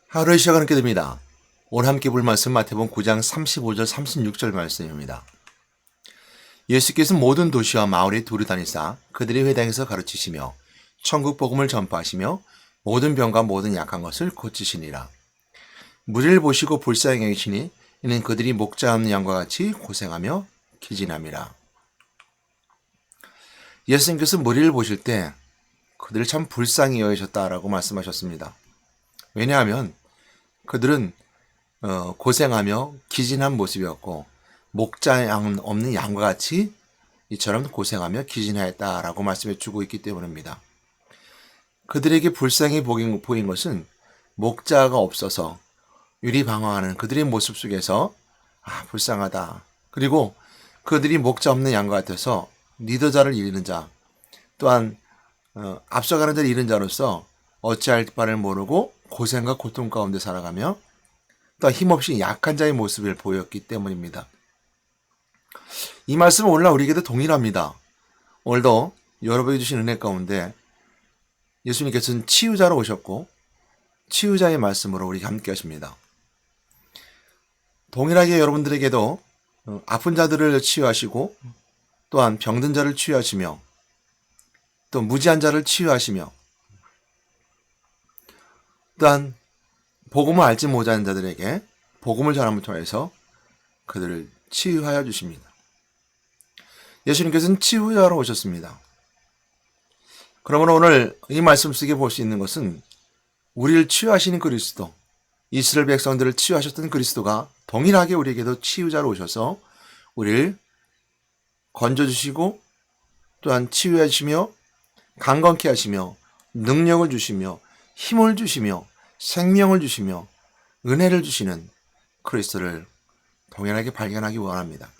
하루의 시작은 이렇게 됩니다. 오늘 함께 볼 말씀 마태복음 9장 35절 36절 말씀입니다. 예수께서 모든 도시와 마을에 두루 다니사 그들의 회당에서 가르치시며 천국 복음을 전파하시며 모든 병과 모든 약한 것을 고치시니라. 무리를 보시고 불쌍히 여기시니 이는 그들이 목자 없는 양과 같이 고생하며 기진함이라. 예수님께서 무리를 보실 때 그들을 참 불쌍히 여기셨다라고 말씀하셨습니다. 왜냐하면 그들은 고생하며 기진한 모습이었고 목자 없는 양과 같이 이처럼 고생하며 기진하였다라고 말씀해 주고 있기 때문입니다. 그들에게 불쌍히 보인 것은 목자가 없어서 유리방황하는 그들의 모습 속에서 불쌍하다. 그리고 그들이 목자 없는 양과 같아서 리더자를 잃는 자, 또한 앞서가는 자를 잃은 자로서 어찌할 바를 모르고 고생과 고통 가운데 살아가며 또 힘없이 약한 자의 모습을 보였기 때문입니다. 이 말씀은 오늘날 우리에게도 동일합니다. 오늘도 여러분이 주신 은혜 가운데 예수님께서는 치유자로 오셨고 치유자의 말씀으로 우리 함께 하십니다. 동일하게 여러분들에게도 아픈 자들을 치유하시고 또한 병든 자를 치유하시며 또 무지한 자를 치유하시며 또한 복음을 알지 못하는 자들에게 복음을 전함을 통해서 그들을 치유하여 주십니다. 예수님께서는 치유자로 오셨습니다. 그러므로 오늘 이 말씀 속에 볼 수 있는 것은 우리를 치유하시는 그리스도, 이스라엘 백성들을 치유하셨던 그리스도가 동일하게 우리에게도 치유자로 오셔서 우리를 건져주시고 또한 치유해 주시며 강건케 하시며 능력을 주시며 힘을 주시며 생명을 주시며 은혜를 주시는 그리스도를 동일하게 발견하기 원합니다.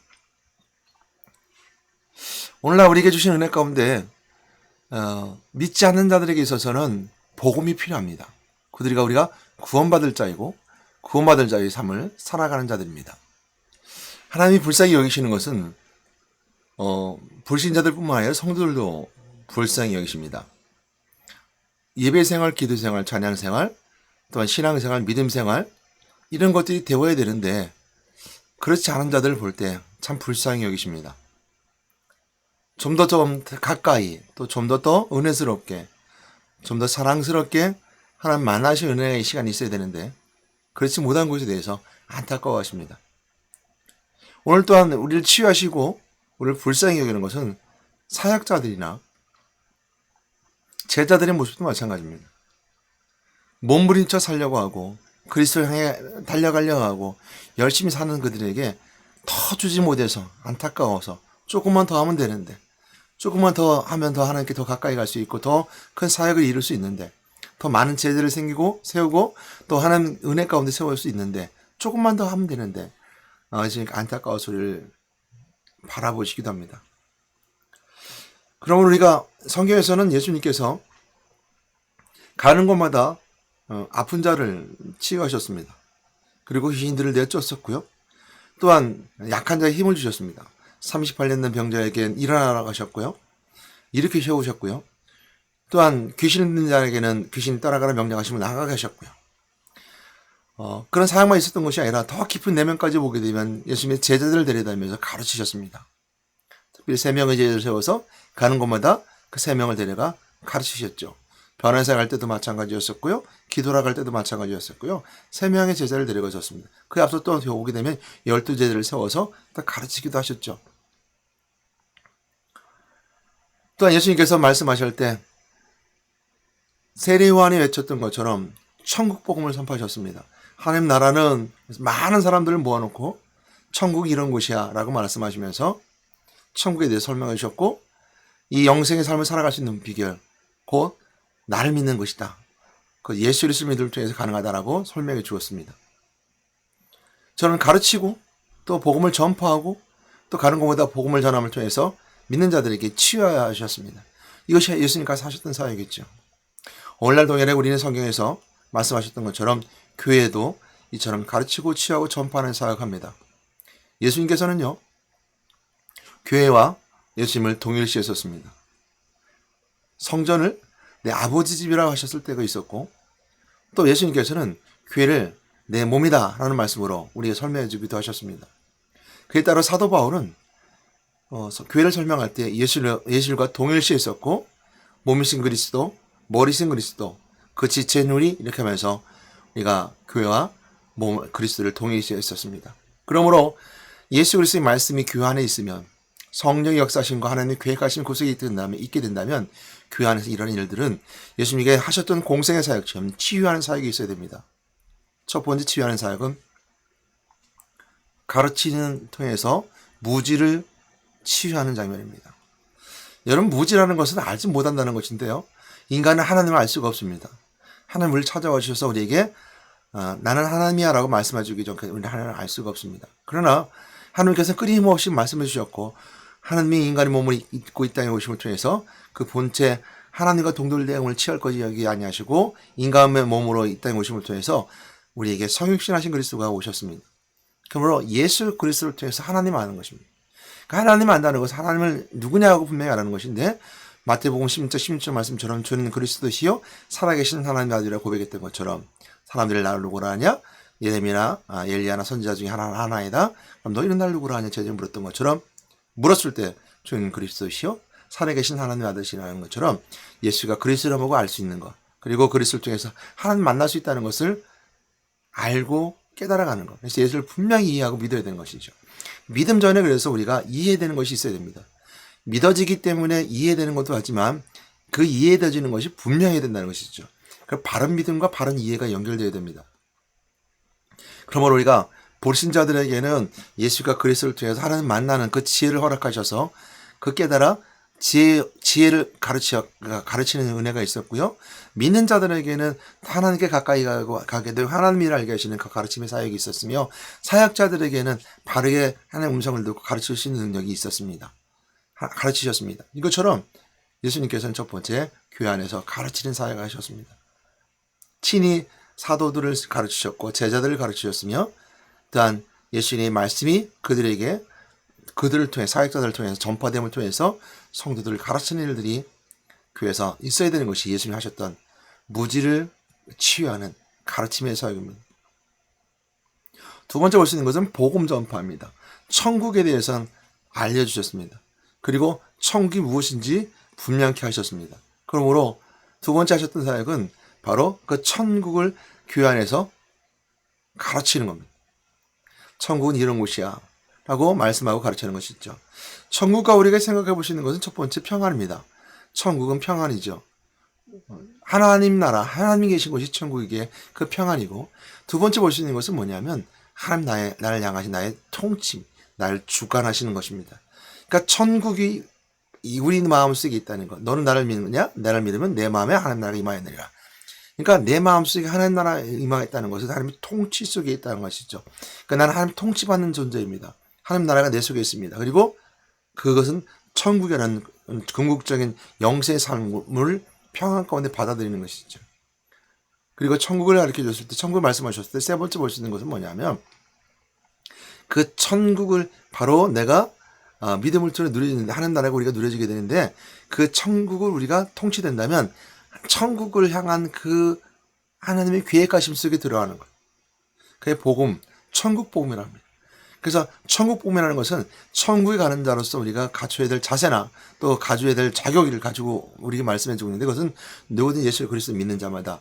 오늘날 우리에게 주신 은혜 가운데 믿지 않는 자들에게 있어서는 복음이 필요합니다. 그들이 우리가 구원받을 자이고 구원받을 자의 삶을 살아가는 자들입니다. 하나님이 불쌍히 여기시는 것은 불신자들뿐만 아니라 성도들도 불쌍히 여기십니다. 예배생활, 기도생활, 찬양생활, 또한 신앙생활, 믿음생활 이런 것들이 되어야 되는데 그렇지 않은 자들을 볼 때 참 불쌍히 여기십니다. 좀 더 가까이 또 좀 더 은혜스럽게 좀 더 사랑스럽게 하나님 만나실 은혜의 시간이 있어야 되는데 그렇지 못한 것에 대해서 안타까워하십니다. 오늘 또한 우리를 치유하시고 우리를 불쌍히 여기는 것은 사역자들이나 제자들의 모습도 마찬가지입니다. 몸부림쳐 살려고 하고 그리스도를 향해 달려가려고 하고 열심히 사는 그들에게 더 주지 못해서 안타까워서 조금만 더 하면 되는데 조금만 더 하면 더 하나님께 더 가까이 갈 수 있고 더 큰 사역을 이룰 수 있는데 더 많은 제자를 세우고 또 하나님 은혜 가운데 세울 수 있는데 조금만 더 하면 되는데 지금 안타까워서 우리를 바라보시기도 합니다. 그러면 우리가 성경에서는 예수님께서 가는 곳마다 아픈 자를 치유하셨습니다. 그리고 귀신들을 내쫓았고요. 또한 약한 자에 힘을 주셨습니다. 38년 된 병자에게는 일어나라고 하셨고요. 이렇게 세우셨고요. 또한 귀신 있는 자에게는 귀신 따라가라 명령하시면 나가게 하셨고요. 그런 사역만 있었던 것이 아니라 더 깊은 내면까지 보게 되면 예수님의 제자들을 데려다니면서 가르치셨습니다. 특별히 3명의 제자를 세워서 가는 곳마다 그 3명을 데려가 가르치셨죠. 변호사 갈 때도 마찬가지였었고요. 기도라 갈 때도 마찬가지였었고요. 3명의 제자를 데려가셨습니다. 그 앞서 또 오게 되면 12제자를 세워서 또 가르치기도 하셨죠. 또한 예수님께서 말씀하실 때 세례 요한이 외쳤던 것처럼 천국 복음을 선포하셨습니다. 하나님 나라는 많은 사람들을 모아놓고 천국이 이런 곳이야 라고 말씀하시면서 천국에 대해 설명해 주셨고 이 영생의 삶을 살아갈 수 있는 비결 곧 나를 믿는 것이다. 그 예수 그리스도를 믿음을 통해서 가능하다라고 설명해 주었습니다. 저는 가르치고 또 복음을 전파하고 또 가는 곳마다 복음을 전함을 통해서 믿는 자들에게 치유하셨습니다. 이것이 예수님께서 하셨던 사역이겠죠. 오늘날 동일하게 우리는 성경에서 말씀하셨던 것처럼 교회도 이처럼 가르치고 치유하고 전파하는 사역합니다. 예수님께서는요. 교회와 예수님을 동일시했었습니다. 성전을 내 아버지 집이라고 하셨을 때가 있었고 또 예수님께서는 교회를 내 몸이다 라는 말씀으로 우리에게 설명해 주기도 하셨습니다. 그에 따라 사도 바울은 교회를 설명할 때 예술과 동일시했었고, 몸이신 그리스도, 머리신 그리스도, 그 지체 누리 이렇게 하면서 우리가 교회와 그리스도를 동일시했었습니다. 그러므로 예수 그리스도의 말씀이 교회 안에 있으면, 성령의 역사심과 하나님의 계획하신 구석이 있게 된다면 교회 안에서 이런 일들은 예수님께 하셨던 공생의 사역처럼 치유하는 사역이 있어야 됩니다. 첫 번째 치유하는 사역은 가르치는 통해서 무지를 치유하는 장면입니다. 여러분, 무지라는 것은 알지 못한다는 것인데요, 인간은 하나님을 알 수가 없습니다. 하나님을 찾아와 주셔서 우리에게 나는 하나님이야 라고 말씀해 주기 전까지 우리는 하나님을 알 수가 없습니다. 그러나 하나님께서 끊임없이 말씀해 주셨고, 하나님이 인간의 몸을 입고 이 땅에 오심을 통해서 그 본체 하나님과 동돌대응을 취할 것이 여기 아니하시고 인간의 몸으로 이 땅에 오심을 통해서 우리에게 성육신하신 그리스도가 오셨습니다. 그러므로 예수 그리스도를 통해서 하나님을 아는 것입니다. 그러니까 하나님을 안다는 것은 하나님을 누구냐고 분명히 아는 것인데, 마태복음 16절 말씀처럼 주는 그리스도시요 살아계신 하나님의 아들이라고 고백했던 것처럼 사람들이 나를 누구라 하냐? 예레미야나 엘리야나 선지자 중에 하나이다. 그럼 너희는 나를 누구라 하냐? 제자 물었던 것처럼, 물었을 때 주는 그리스도시요 살아계신 하나님의 아들이라는 것처럼 예수가 그리스도라고 보고 알 수 있는 것, 그리고 그리스도를 통해서 하나님 만날 수 있다는 것을 알고 깨달아가는 것. 그래서 예수를 분명히 이해하고 믿어야 되는 것이죠. 믿음 전에 그래서 우리가 이해되는 것이 있어야 됩니다. 믿어지기 때문에 이해되는 것도 하지만 그 이해되어지는 것이 분명해야 된다는 것이죠. 그 바른 믿음과 바른 이해가 연결되어야 됩니다. 그러므로 우리가 불신자들에게는 예수가 그리스도를 통해서 하나님 만나는 그 지혜를 허락하셔서 그 깨달아 지혜를 가르치는 은혜가 있었고요. 믿는 자들에게는 하나님께 가까이 가게 되고 하나님을 알게 하시는 그 가르침의 사역이 있었으며, 사역자들에게는 바르게 하나님의 음성을 듣고 가르칠 수 있는 능력이 있었습니다. 가르치셨습니다. 이것처럼 예수님께서는 첫 번째 교회 안에서 가르치는 사역을 하셨습니다. 친히 사도들을 가르치셨고 제자들을 가르치셨으며, 또한 예수님의 말씀이 그들을 통해 사역자들을 통해서 전파됨을 통해서 성도들을 가르치는 일들이 교회에서 있어야 되는 것이 예수님이 하셨던 무지를 치유하는 가르침의 사역입니다. 두 번째 볼 수 있는 것은 복음 전파입니다. 천국에 대해서는 알려주셨습니다. 그리고 천국이 무엇인지 분명케 하셨습니다. 그러므로 두 번째 하셨던 사역은 바로 그 천국을 교회 안에서 가르치는 겁니다. 천국은 이런 곳이야 라고 말씀하고 가르치는 것이죠. 천국과 우리가 생각해 보시는 것은 첫 번째 평안입니다. 천국은 평안이죠. 하나님 나라, 하나님이 계신 곳이 천국이기에 그 평안이고, 두 번째 볼 수 있는 것은 뭐냐면 하나님 나를 향하신 나의 통치, 나를 주관하시는 것입니다. 그러니까 천국이 우리 마음속에 있다는 것. 너는 나를 믿느냐? 나를 믿으면 내 마음에 하나님 나라가 임하였느니라. 그러니까 내 마음속에 하나님 나라가 임하였다는 것은 하나님의 통치 속에 있다는 것이죠. 그러니까 나는 하나님 통치받는 존재입니다. 하나님 나라가 내 속에 있습니다. 그리고 그것은 천국이라는 궁극적인 영생의 삶을 평안 가운데 받아들이는 것이죠. 그리고 천국을 가르쳐 줬을 때, 천국을 말씀하셨을 때 세 번째 볼 수 있는 것은 뭐냐면 그 천국을 바로 내가 믿음을 통해 누리는데, 하나님 나라가 우리가 누려지게 되는데, 그 천국을 우리가 통치된다면 천국을 향한 그 하나님의 계획하심 속에 들어가는 것. 그게 복음, 천국 복음이라고 합니다. 그래서 천국 복음이라는 것은 천국에 가는 자로서 우리가 갖춰야 될 자세나 또 가져야 될 자격을 가지고 우리에게 말씀해 주고 있는데, 그것은 누구든 예수 그리스도 믿는 자마다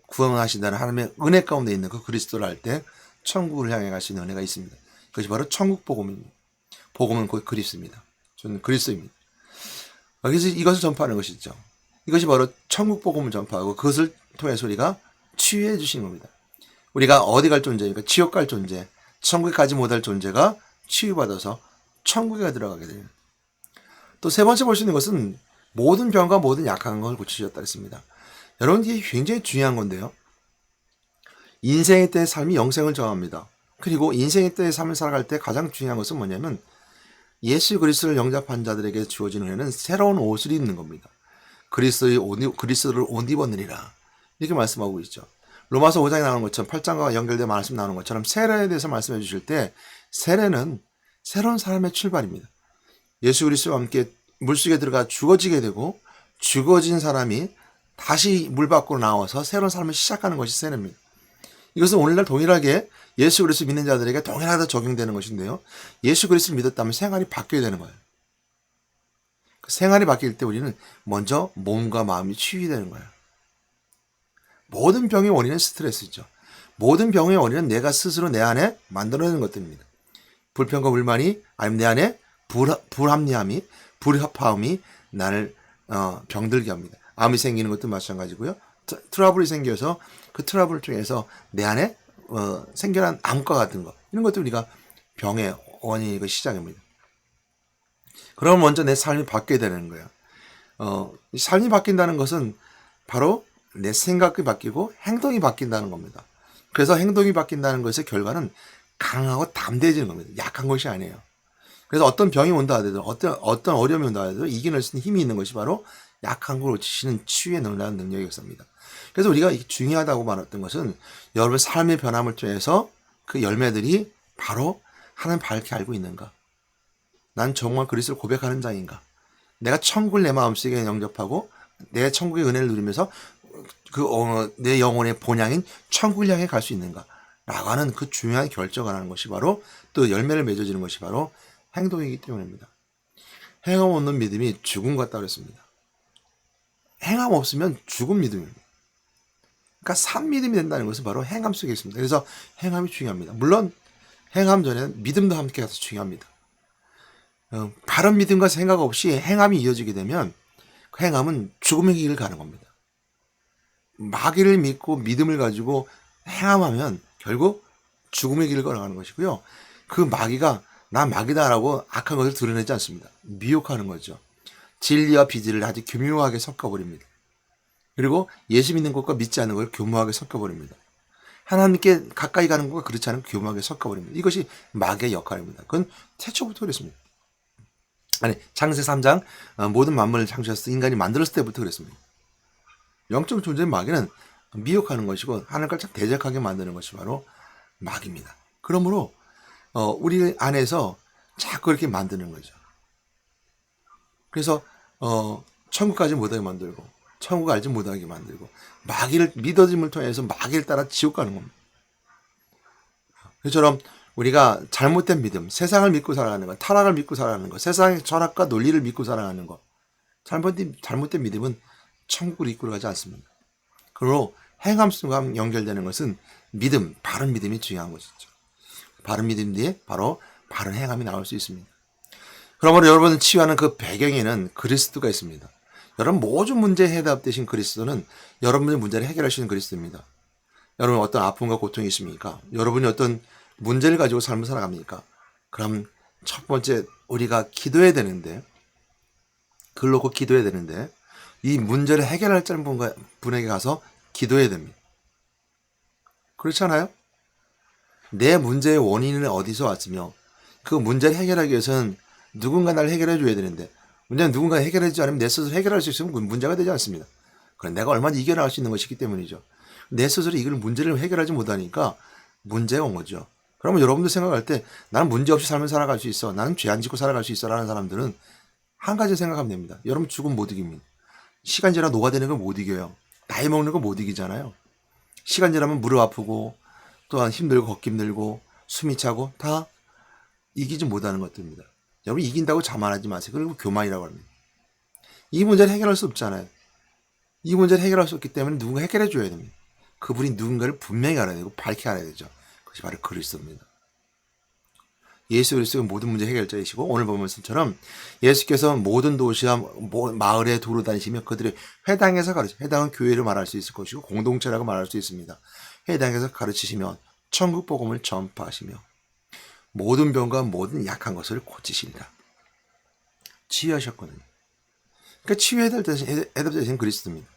구원하신다는 하나님의 은혜 가운데 있는 그 그리스도를 알 때 천국을 향해 갈 수 있는 은혜가 있습니다. 그것이 바로 천국 복음입니다. 복음은 곧 그리스도입니다. 저는 그리스도입니다. 그래서 이것을 전파하는 것이죠. 이것이 바로 천국 복음을 전파하고 그것을 통해서 우리가 치유해 주시는 겁니다. 우리가 어디 갈 존재니까 지옥 갈 존재, 천국에 가지 못할 존재가 치유받아서 천국에 들어가게 됩니다. 또 세 번째 볼 수 있는 것은 모든 병과 모든 약한 것을 고치셨다 했습니다. 여러분, 이게 굉장히 중요한 건데요. 인생의 때의 삶이 영생을 정합니다. 그리고 인생의 때의 삶을 살아갈 때 가장 중요한 것은 뭐냐면 예수 그리스도를 영접한 자들에게 주어진 은혜는 새로운 옷을 입는 겁니다. 그리스도를 옷 입었느니라 이렇게 말씀하고 있죠. 로마서 5장에 나오는 것처럼 8장과 연결된 말씀 나오는 것처럼 세례에 대해서 말씀해 주실 때 세례는 새로운 사람의 출발입니다. 예수 그리스도와 함께 물속에 들어가 죽어지게 되고 죽어진 사람이 다시 물 밖으로 나와서 새로운 삶을 시작하는 것이 세례입니다. 이것은 오늘날 동일하게 예수 그리스도 믿는 자들에게 동일하게 적용되는 것인데요. 예수 그리스도를 믿었다면 생활이 바뀌어야 되는 거예요. 그 생활이 바뀔 때 우리는 먼저 몸과 마음이 치유되는 거예요. 모든 병의 원인은 스트레스죠. 모든 병의 원인은 내가 스스로 내 안에 만들어내는 것들입니다. 불평과 불만이 아니면 내 안에 불합리함이 불협화음이 나를 병들게 합니다. 암이 생기는 것도 마찬가지고요. 트러블이 생겨서 그 트러블 중에서 내 안에 생겨난 암과 같은 거 이런 것도 우리가 병의 원인이고 시작입니다. 그럼 먼저 내 삶이 바뀌어야 되는 거예요. 삶이 바뀐다는 것은 바로 내 생각이 바뀌고 행동이 바뀐다는 겁니다. 그래서 행동이 바뀐다는 것의 결과는 강하고 담대해지는 겁니다. 약한 것이 아니에요. 그래서 어떤 병이 온다 하더라도 어떤 어려움이 온다 하더라도 이겨낼 수 있는 힘이 있는 것이 바로 약한 걸 고치시는 치유에 놀라운 능력이었습니다. 그래서 우리가 중요하다고 말했던 것은 여러분의 삶의 변함을 통해서 그 열매들이 바로 하나님 밝게 알고 있는가? 난 정말 그리스도를 고백하는 자인가? 내가 천국을 내 마음속에 영접하고 내 천국의 은혜를 누리면서 내 영혼의 본향인 천국을 향해 갈 수 있는가? 라고 하는 그 중요한 결정을 하는 것이 바로 또 열매를 맺어지는 것이 바로 행동이기 때문입니다. 행함 없는 믿음이 죽음 같다고 그랬습니다. 행함 없으면 죽은 믿음입니다. 그러니까 산 믿음이 된다는 것은 바로 행함 속에 있습니다. 그래서 행함이 중요합니다. 물론 행함 전에는 믿음도 함께 가서 중요합니다. 바른 믿음과 생각 없이 행함이 이어지게 되면 그 행함은 죽음의 길을 가는 겁니다. 마귀를 믿고 믿음을 가지고 행함하면 결국 죽음의 길을 걸어가는 것이고요. 그 마귀가 나 마귀다라고 악한 것을 드러내지 않습니다. 미혹하는 거죠. 진리와 비질을 아주 교묘하게 섞어버립니다. 그리고 예수 믿는 것과 믿지 않는 걸 교묘하게 섞어버립니다. 하나님께 가까이 가는 것과 그렇지 않은 교묘하게 섞어버립니다. 이것이 마귀의 역할입니다. 그건 태초부터 그랬습니다. 아니 창세 3장 모든 만물을 창조했을 때 인간이 만들었을 때부터 그랬습니다. 영적 존재의 마귀는 미혹하는 것이고 하나님과 참 대적하게 만드는 것이 바로 마귀입니다. 그러므로 우리 안에서 자꾸 이렇게 만드는 거죠. 그래서 천국까지 못하게 만들고 천국 알지 못하게 만들고 마귀를 믿어짐을 통해서 마귀를 따라 지옥 가는 겁니다. 그처럼 우리가 잘못된 믿음, 세상을 믿고 살아가는 것, 타락을 믿고 살아가는 것, 세상의 철학과 논리를 믿고 살아가는 것, 잘못된 믿음은 천국으로 이끌어가지 않습니다. 그리고 행함과 연결되는 것은 믿음, 바른 믿음이 중요한 것이죠. 바른 믿음 뒤에 바로 바른 행함이 나올 수 있습니다. 그러므로 여러분을 치유하는 그 배경에는 그리스도가 있습니다. 여러분 모든 문제에 해답되신 그리스도는 여러분의 문제를 해결하시는 그리스도입니다. 여러분 어떤 아픔과 고통이 있습니까? 여러분이 어떤 문제를 가지고 삶을 살아갑니까? 그럼 첫 번째 우리가 기도해야 되는데 그걸 놓고 기도해야 되는데 이 문제를 해결할 분에게 가서 기도해야 됩니다. 그렇잖아요? 내 문제의 원인은 어디서 왔으며 그 문제를 해결하기 위해서는 누군가 나를 해결해 줘야 되는데 문제는 누군가 해결해 주지 않으면 내 스스로 해결할 수 있으면 문제가 되지 않습니다. 그럼 내가 얼마나 이겨나갈 수 있는 것이기 때문이죠. 내 스스로 이걸 문제를 해결하지 못하니까 문제가 온 거죠. 그러면 여러분들 생각할 때 나는 문제없이 삶을 살아갈 수 있어. 나는 죄 안 짓고 살아갈 수 있어. 라는 사람들은 한 가지 생각하면 됩니다. 여러분 죽으면 못 이깁니다. 시간 지나 노화되는 걸 못 이겨요. 나이 먹는 거 못 이기잖아요. 시간 지나면 무릎 아프고 또한 힘들고 걷기 힘들고 숨이 차고 다 이기지 못하는 것들입니다. 여러분 이긴다고 자만하지 마세요. 그리고 교만이라고 합니다. 이 문제를 해결할 수 없잖아요. 이 문제를 해결할 수 없기 때문에 누군가 해결해 줘야 됩니다. 그분이 누군가를 분명히 알아야 되고 밝게 알아야 되죠. 그것이 바로 그리스도입니다. 예수 그리스도가 모든 문제 해결자이시고 오늘 보면 말씀처럼 예수께서 모든 도시와 마을에 도로 다니시며 그들의 회당에서 회당은 교회를 말할 수 있을 것이고 공동체라고 말할 수 있습니다. 회당에서 가르치시며 천국 복음을 전파하시며 모든 병과 모든 약한 것을 고치시리라. 치유하셨거든요. 그러니까 치유해야 되신 그리스도입니다.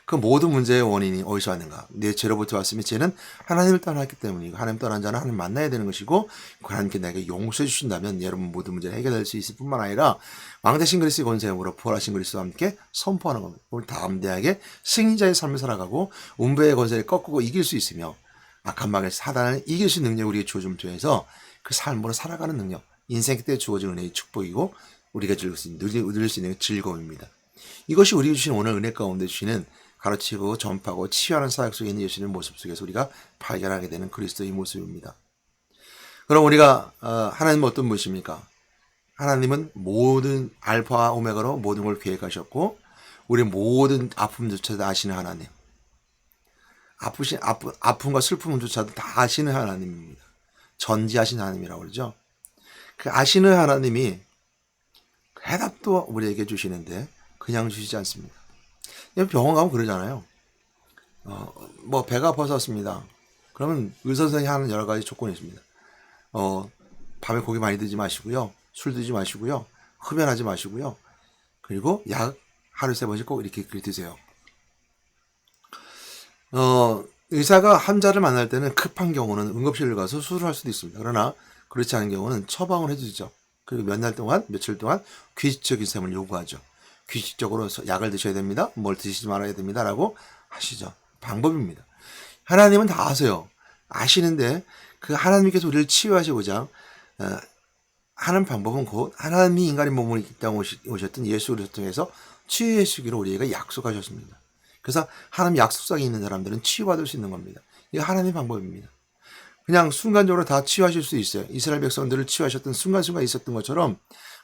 그 모든 문제의 원인이 어디서 왔는가? 내 죄로부터 왔으면 죄는 하나님을 떠났기 때문이고 하나님 떠난 자는 하나님 만나야 되는 것이고 하나님께 내게 용서해 주신다면 여러분 모든 문제를 해결될 수 있을 뿐만 아니라 왕대신 그리스도의 권세함으로 부활하신 그리스도와 함께 선포하는 겁니다. 우리 담대하게 승리자의 삶을 살아가고 운배의 권세를 꺾고 이길 수 있으며 악한 마귀 사단을 이길 수 있는 능력을 우리에게 주어줌을 통해서 그 삶으로 살아가는 능력, 인생 때 주어진 은혜의 축복이고 우리가 누릴 수 있는 즐거움입니다. 이것이 우리에게 주신 오늘 은혜 가운데 주시는 가르치고 전파하고 치유하는 사역 속에 있는 예수님의 모습 속에서 우리가 발견하게 되는 그리스도의 모습입니다. 그럼 우리가 하나님은 어떤 분이십니까? 하나님은 모든 알파와 오메가로 모든 걸 계획하셨고 우리 모든 아픔조차도 아시는 하나님, 아픔과 슬픔조차도 다 아시는 하나님입니다. 전지하신 하나님이라고 그러죠. 그 아시는 하나님이 해답도 우리에게 주시는데 그냥 주시지 않습니다. 병원 가면 그러잖아요. 뭐 배가 아파서습니다. 그러면 의사 선생님이 하는 여러 가지 조건이 있습니다. 밤에 고기 많이 드지 마시고요. 술 드지 마시고요. 흡연하지 마시고요. 그리고 약 하루에 3번씩 꼭 이렇게 드세요. 의사가 환자를 만날 때는 급한 경우는 응급실을 가서 수술을 할 수도 있습니다. 그러나 그렇지 않은 경우는 처방을 해주죠. 그리고 몇 날 동안, 며칠 동안 규칙적인 삶을 요구하죠. 규칙적으로 약을 드셔야 됩니다. 뭘 드시지 말아야 됩니다. 라고 하시죠. 방법입니다. 하나님은 다 아세요. 아시는데 그 하나님께서 우리를 치유하시고자 하는 방법은 곧 하나님이 인간의 몸을 이 땅에 오셨던 예수 그리스도를 통해서 치유해 주기로 우리에게 약속하셨습니다. 그래서 하나님 약속상에 있는 사람들은 치유받을 수 있는 겁니다. 이게 하나님의 방법입니다. 그냥 순간적으로 다 치유하실 수 있어요. 이스라엘 백성들을 치유하셨던 순간순간 있었던 것처럼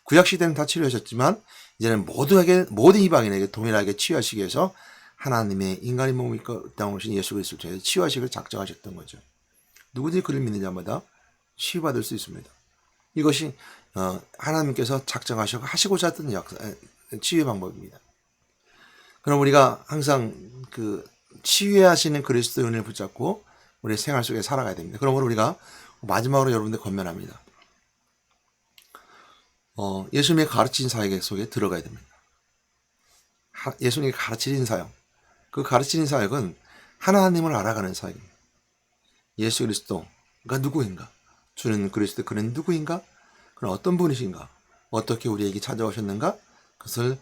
구약시대는 다 치유하셨지만 이제는 모든 이방인에게 동일하게 치유하시기 위해서 하나님의 인간의 몸을 이 땅에 오신 예수 그리스도를 통해서 치유하시기를 작정하셨던 거죠. 누구든지 그를 믿는 자마다 치유받을 수 있습니다. 이것이 하나님께서 작정하시고 하시고자 했던 치유의 방법입니다. 그럼 우리가 항상 그 치유하시는 그리스도의 은혜를 붙잡고 우리의 생활 속에 살아가야 됩니다. 그러므로 우리가 마지막으로 여러분들 권면합니다. 예수님의 가르친 사역 속에 들어가야 됩니다. 예수님이 가르치신 사역, 그 가르치는 사역은 하나님을 알아가는 사역입니다. 예수 그리스도가 누구인가? 주는 그리스도 그는 누구인가? 그는 어떤 분이신가? 어떻게 우리에게 찾아오셨는가? 그것을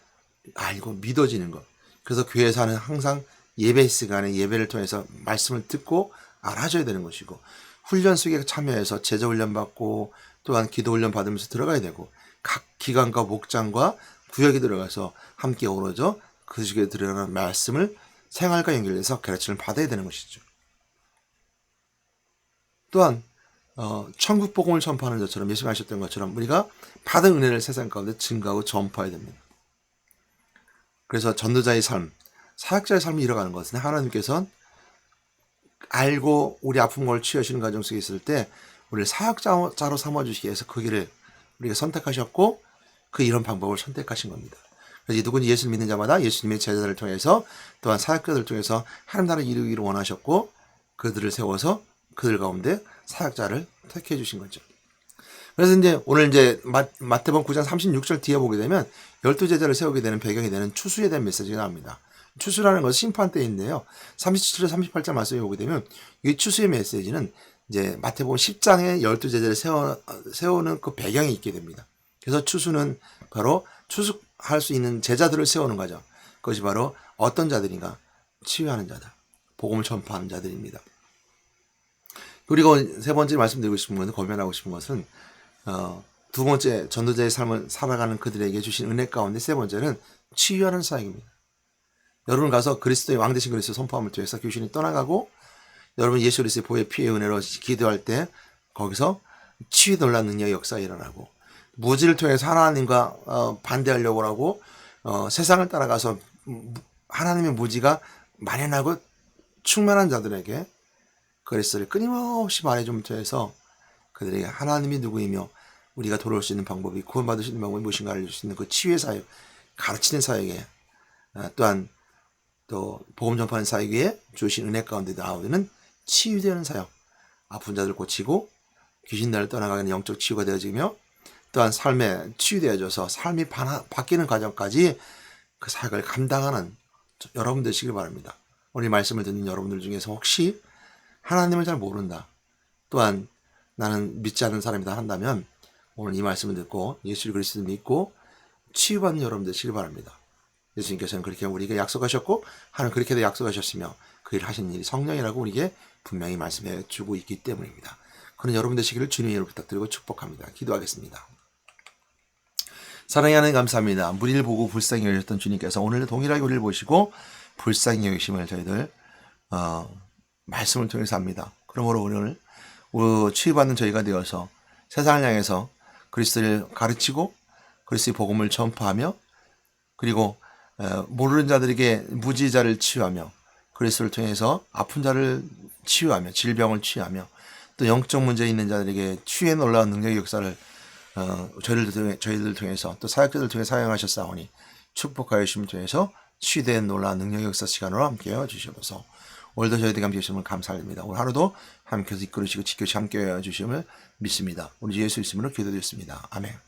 알고 믿어지는 것. 그래서 교회에서는 항상 예배 시간에 예배를 통해서 말씀을 듣고 알아줘야 되는 것이고 훈련 속에 참여해서 제자훈련 받고 또한 기도훈련 받으면서 들어가야 되고 각 기관과 목장과 구역에 들어가서 함께 어우러져 그 속에 들어가는 말씀을 생활과 연결해서 가르침을 받아야 되는 것이죠. 또한 천국 복음을 전파하는 것처럼 예수님 하셨던 것처럼 우리가 받은 은혜를 세상 가운데 증가하고 전파해야 됩니다. 그래서 전도자의 삶, 사역자의 삶이 이뤄가는 것은 하나님께서는 알고 우리 아픈 걸 치유하시는 과정 속에 있을 때 우리를 사역자로 삼아주시기 위해서 그 길을 우리가 선택하셨고 그 이런 방법을 선택하신 겁니다. 그래서 누군지 예수를 믿는 자마다 예수님의 제자들을 통해서 또한 사역자들을 통해서 하나님 나라를 이루기를 원하셨고 그들을 세워서 그들 가운데 사역자를 택해 주신 거죠. 그래서 오늘 마태복음 9장 36절 뒤에 보게 되면 12제자를 세우게 되는 배경이 되는 추수에 대한 메시지가 나옵니다. 추수라는 것은 심판 때인데요. 37절 38절 말씀에 보게 되면 이 추수의 메시지는 이제 마태복음 10장에 12제자를 세우는 그 배경이 있게 됩니다. 그래서 추수는 바로 추수할 수 있는 제자들을 세우는 거죠. 그것이 바로 어떤 자들인가? 치유하는 자들, 복음을 전파하는 자들입니다. 그리고 세 번째 말씀드리고 싶은 것은 권면하고 싶은 것은 두 번째 전도자의 삶을 살아가는 그들에게 주신 은혜 가운데 세 번째는 치유하는 사역입니다. 여러분 가서 그리스도의 왕되신 그리스도 선포함을 통해서 귀신이 떠나가고 여러분 예수 그리스도의 보혈 피의 은혜로 기도할 때 거기서 치유 놀란 능력의 역사가 일어나고 무지를 통해서 하나님과 반대하려고 하고 세상을 따라가서 하나님의 무지가 만연하고 충만한 자들에게 그리스도를 끊임없이 말해줌을 통해서 그들에게 하나님이 누구이며 우리가 돌아올 수 있는 방법이 구원받을 수 있는 방법이 무엇인가 알려줄 수 있는 그 치유의 사역, 가르치는 사역에 또한 또 복음 전파하는 사역에 주신 은혜 가운데 나오는 치유되는 사역, 아픈 자들 고치고 귀신들을 떠나가는 영적 치유가 되어지며 또한 삶에 치유되어져서 삶이 바뀌는 과정까지 그 사역을 감당하는 여러분들 되시길 바랍니다. 오늘 말씀을 듣는 여러분들 중에서 혹시 하나님을 잘 모른다, 또한 나는 믿지 않는 사람이다 한다면 오늘 이 말씀을 듣고 예수 그리스도를 믿고 치유받는 여러분들 되시길 바랍니다. 예수님께서는 그렇게 우리에게 약속하셨고 하나님 그렇게도 약속하셨으며 그 일 하신 일이 성령이라고 우리에게 분명히 말씀해 주고 있기 때문입니다. 그런 여러분 되시기를 주님의 이름으로 부탁드리고 축복합니다. 기도하겠습니다. 사랑의 하나님 감사합니다. 무리를 보고 불쌍히 여기셨던 주님께서 오늘 동일하게 우리를 보시고 불쌍히 여기심을 저희들 말씀을 통해서 합니다. 그러므로 오늘 치유받는 저희가 되어서 세상을 향해서 그리스도를 가르치고 그리스도의 복음을 전파하며 그리고 모르는 자들에게 무지자를 치유하며 그리스도를 통해서 아픈 자를 치유하며 질병을 치유하며 또 영적 문제 있는 자들에게 치유에 놀라운 능력의 역사를 저희들 통해서 또 사역자들 통해 사용하셨사오니 축복하여 주심을 통해서 치유된 놀라운 능력의 역사 시간으로 함께하여 주시옵소서. 오늘도 저희들과 함께 해주심을 감사드립니다. 오늘 하루도 함께해서 이끌으시고 지켜주시고 함께하여 주심을 믿습니다. 우리 예수 이름으로 기도드렸습니다. 아멘.